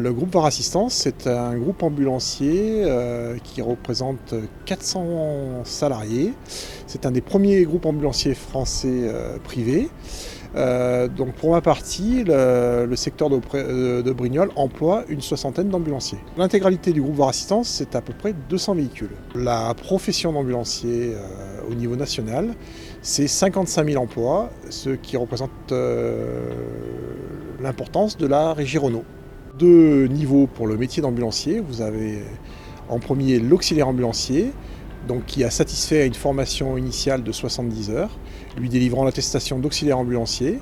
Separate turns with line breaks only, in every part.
Le groupe VAR Assistance, c'est un groupe ambulancier qui représente 400 salariés. C'est un des premiers groupes ambulanciers français privés. Donc pour ma partie, le secteur de Brignoles emploie une soixantaine d'ambulanciers. L'intégralité du groupe VAR Assistance, c'est à peu près 200 véhicules. La profession d'ambulancier au niveau national, c'est 55 000 emplois, ce qui représente l'importance de la régie Renault. Deux niveaux pour le métier d'ambulancier. Vous avez en premier l'auxiliaire ambulancier, donc qui a satisfait à une formation initiale de 70 heures, lui délivrant l'attestation d'auxiliaire ambulancier.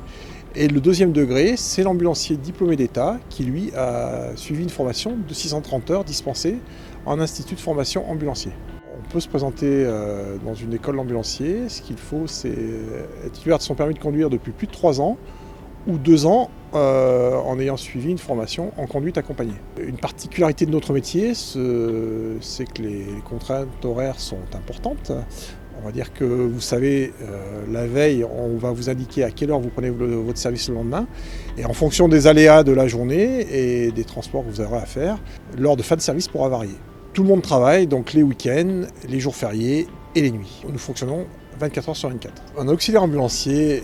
Et le deuxième degré, c'est l'ambulancier diplômé d'État qui, lui, a suivi une formation de 630 heures dispensée en institut de formation ambulancier. On peut se présenter dans une école d'ambulancier. Ce qu'il faut, c'est être titulaire de son permis de conduire depuis plus de 3 ans ou 2 ans en ayant suivi une formation en conduite accompagnée. Une particularité de notre métier, c'est que les contraintes horaires sont importantes. On va dire que vous savez, la veille, on va vous indiquer à quelle heure vous prenez votre service le lendemain. Et en fonction des aléas de la journée et des transports que vous aurez à faire, l'heure de fin de service pourra varier. Tout le monde travaille, donc les week-ends, les jours fériés et les nuits. Nous fonctionnons 24 heures sur 24. Un auxiliaire ambulancier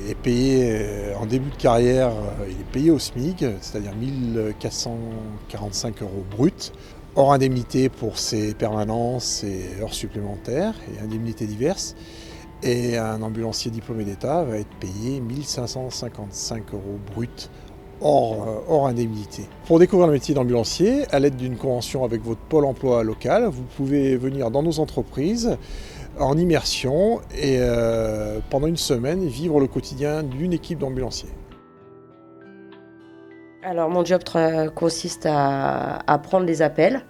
est payé en début de carrière, il est payé au SMIC, c'est-à-dire 1 445 € brut, hors indemnité pour ses permanences et heures supplémentaires et indemnités diverses. Et un ambulancier diplômé d'État va être payé 1 555 € brut, hors indemnité. Pour découvrir le métier d'ambulancier, à l'aide d'une convention avec votre pôle emploi local, vous pouvez venir dans nos entreprises en immersion et pendant une semaine vivre le quotidien d'une équipe d'ambulanciers.
Alors mon job consiste à prendre les appels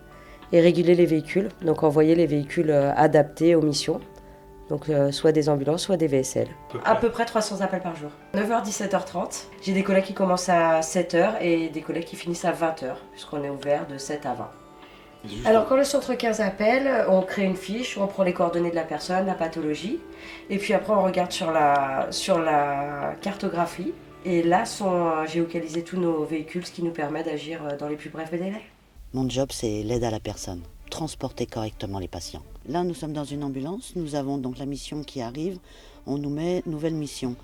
et réguler les véhicules, donc envoyer les véhicules adaptés aux missions, donc soit des ambulances, soit des VSL. À peu près 300 appels par jour. 9h, 17h30. J'ai des collègues qui commencent à 7h et des collègues qui finissent à 20h, puisqu'on est ouvert de 7 à 20. Alors quand le centre 15 appelle, on crée une fiche, on prend les coordonnées de la personne, la pathologie, et puis après on regarde sur la cartographie, et là sont géolocalisés tous nos véhicules, ce qui nous permet d'agir dans les plus brefs délais.
Mon job, c'est l'aide à la personne, transporter correctement les patients. Là, nous sommes dans une ambulance, nous avons donc la mission qui arrive, on nous met nouvelle mission.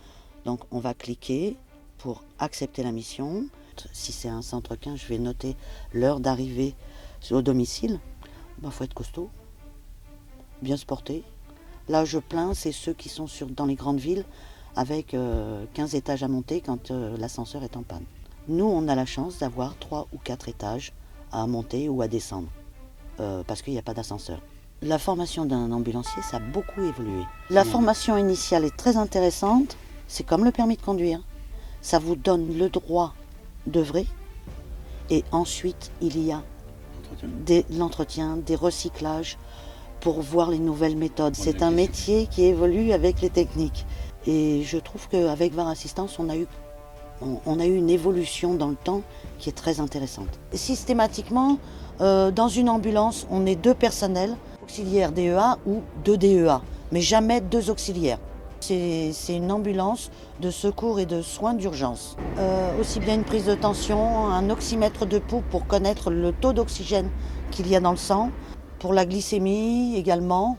Donc on va cliquer pour accepter la mission. Si c'est un centre 15, je vais noter l'heure d'arrivée au domicile. Faut être costaud, bien se porter. Là, je plains, c'est ceux qui sont dans les grandes villes avec 15 étages à monter quand l'ascenseur est en panne. Nous, on a la chance d'avoir 3 ou 4 étages à monter ou à descendre parce qu'il n'y a pas d'ascenseur. La formation d'un ambulancier, ça a beaucoup évolué. La formation initiale est très intéressante. C'est comme le permis de conduire. Ça vous donne le droit d'œuvrer. Et ensuite, il y a l'entretien, des recyclages pour voir les nouvelles méthodes. C'est un métier qui évolue avec les techniques. Et je trouve qu'avec VAR Assistance, on a eu une évolution dans le temps qui est très intéressante. Systématiquement, dans une ambulance, on est 2 personnels, auxiliaires DEA ou 2 DEA, mais jamais 2 auxiliaires. C'est une ambulance de secours et de soins d'urgence. Aussi bien une prise de tension, un oxymètre de pouls pour connaître le taux d'oxygène qu'il y a dans le sang, pour la glycémie également.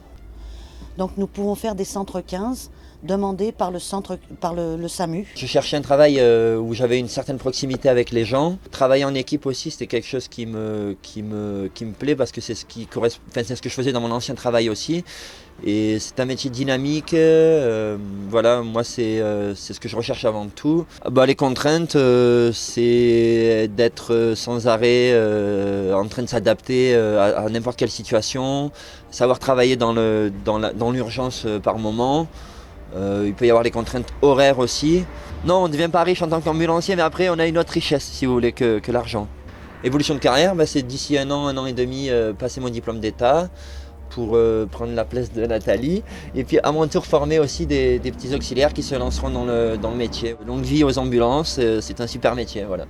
Donc nous pouvons faire des centres 15 demandés par le SAMU.
Je cherchais un travail où j'avais une certaine proximité avec les gens. Travailler en équipe aussi, c'était quelque chose qui me plaît parce que c'est ce c'est ce que je faisais dans mon ancien travail aussi. Et c'est un métier dynamique, voilà, moi c'est ce que je recherche avant tout. Les contraintes, c'est d'être sans arrêt en train de s'adapter à n'importe quelle situation, savoir travailler dans l'urgence par moment. Il peut y avoir les contraintes horaires aussi. Non, on ne devient pas riche en tant qu'ambulancier, mais après on a une autre richesse si vous voulez que l'argent. Évolution de carrière, c'est d'ici un an et demi passer mon diplôme d'État pour prendre la place de Nathalie. Et puis à mon tour former aussi des petits auxiliaires qui se lanceront dans le métier. Longue vie aux ambulances, c'est un super métier, voilà.